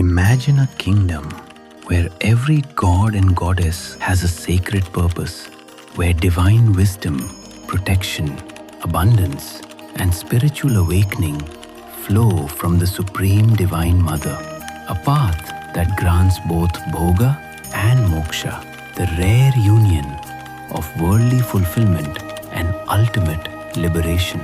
Imagine a kingdom where every god and goddess has a sacred purpose, where divine wisdom, protection, abundance, and spiritual awakening flow from the Supreme Divine Mother, a path that grants both bhoga and moksha, the rare union of worldly fulfillment and ultimate liberation.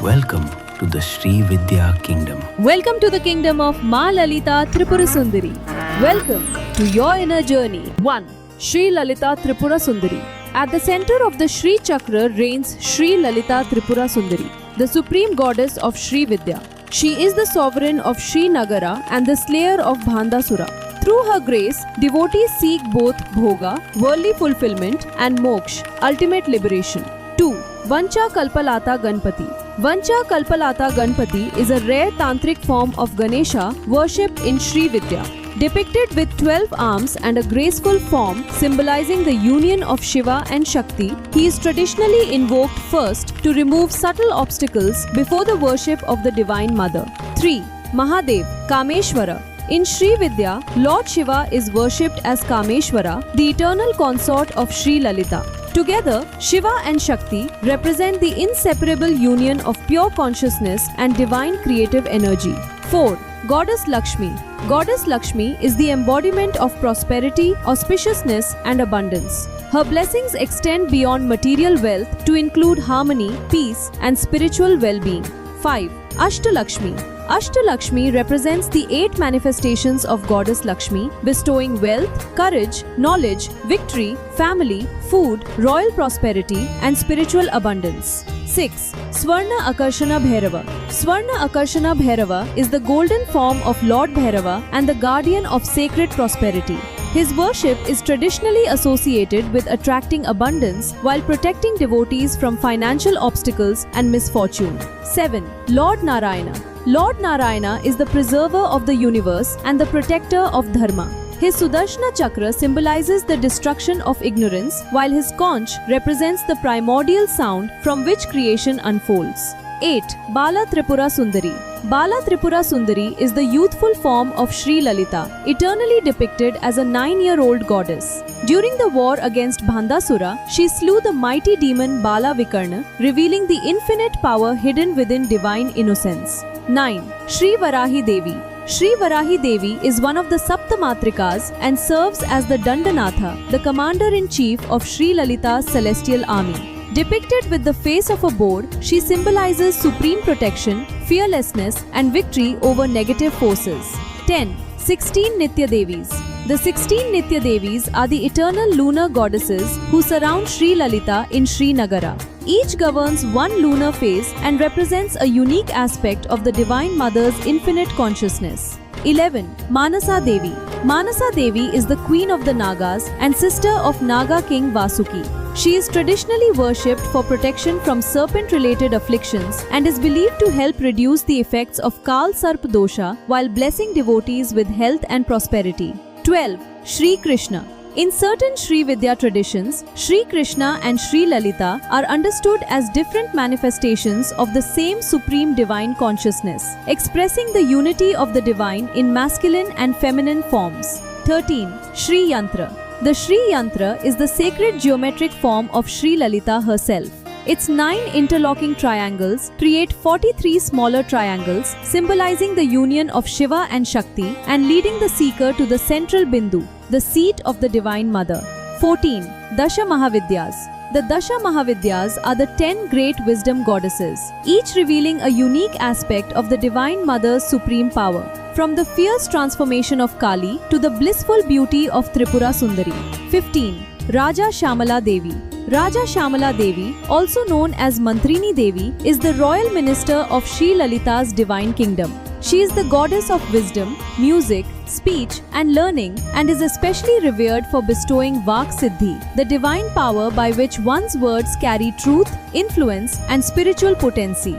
Welcome to the Sri Vidya Kingdom. Welcome to the kingdom of Ma Lalita Tripura Sundari. Welcome to your inner journey. 1. Sri Lalita Tripura Sundari. At the center of the Sri Chakra reigns Sri Lalita Tripura Sundari, the supreme goddess of Sri Vidya. She is the sovereign of Sri Nagara and the slayer of Bhandasura. Through her grace, devotees seek both bhoga, worldly fulfillment, and moksha, ultimate liberation. 2. Vancha Kalpalata Ganpati. Vancha Kalpalata Ganpati is a rare tantric form of Ganesha worshipped in Sri Vidya. Depicted with 12 arms and a graceful form symbolizing the union of Shiva and Shakti, he is traditionally invoked first to remove subtle obstacles before the worship of the Divine Mother. 3. Mahadev, Kameshwara. In Sri Vidya, Lord Shiva is worshipped as Kameshwara, the eternal consort of Sri Lalita. Together, Shiva and Shakti represent the inseparable union of pure consciousness and divine creative energy. 4. Goddess Lakshmi. Goddess Lakshmi is the embodiment of prosperity, auspiciousness, and abundance. Her blessings extend beyond material wealth to include harmony, peace, and spiritual well-being. 5. Ashtalakshmi. Ashtalakshmi represents the 8 manifestations of Goddess Lakshmi, bestowing wealth, courage, knowledge, victory, family, food, royal prosperity, and spiritual abundance. 6. Swarna Akarshana Bhairava. Swarna Akarshana Bhairava is the golden form of Lord Bhairava and the guardian of sacred prosperity. His worship is traditionally associated with attracting abundance while protecting devotees from financial obstacles and misfortune. 7. Lord Narayana. Lord Narayana is the preserver of the universe and the protector of dharma. His Sudarshana Chakra symbolizes the destruction of ignorance, while his conch represents the primordial sound from which creation unfolds. 8. Bala Tripura Sundari. Bala Tripura Sundari is the youthful form of Sri Lalita, eternally depicted as a 9-year-old goddess. During the war against Bhandasura, she slew the mighty demon Bala Vikarna, revealing the infinite power hidden within divine innocence. 9. Sri Varahi Devi. Sri Varahi Devi is one of the Saptamatrikas and serves as the Dandanatha, the commander-in-chief of Sri Lalita's celestial army. Depicted with the face of a boar, she symbolizes supreme protection, fearlessness, and victory over negative forces. 10. 16 Nitya Devis. The 16 Nitya Devis are the eternal lunar goddesses who surround Sri Lalita in Sri Nagara. Each governs one lunar phase and represents a unique aspect of the Divine Mother's infinite consciousness. 11. Manasa Devi. Manasa Devi is the queen of the Nagas and sister of Naga king Vasuki. She is traditionally worshipped for protection from serpent-related afflictions and is believed to help reduce the effects of Kal Sarp Dosha while blessing devotees with health and prosperity. 12. Sri Krishna. In certain Sri Vidya traditions, Sri Krishna and Sri Lalita are understood as different manifestations of the same supreme divine consciousness, expressing the unity of the divine in masculine and feminine forms. 13. Sri Yantra. The Sri Yantra is the sacred geometric form of Sri Lalita herself. Its 9 interlocking triangles create 43 smaller triangles, symbolizing the union of Shiva and Shakti and leading the seeker to the central Bindu, the seat of the Divine Mother. 14. Dasha Mahavidyas. The Dasha Mahavidyas are the 10 great wisdom goddesses, each revealing a unique aspect of the Divine Mother's supreme power, from the fierce transformation of Kali to the blissful beauty of Tripura Sundari. 15. Raja Shamala Devi. Raja Shamala Devi, also known as Mantrini Devi, is the royal minister of Sri Lalita's divine kingdom. She is the goddess of wisdom, music, speech, and learning, and is especially revered for bestowing Vak Siddhi, the divine power by which one's words carry truth, influence, and spiritual potency.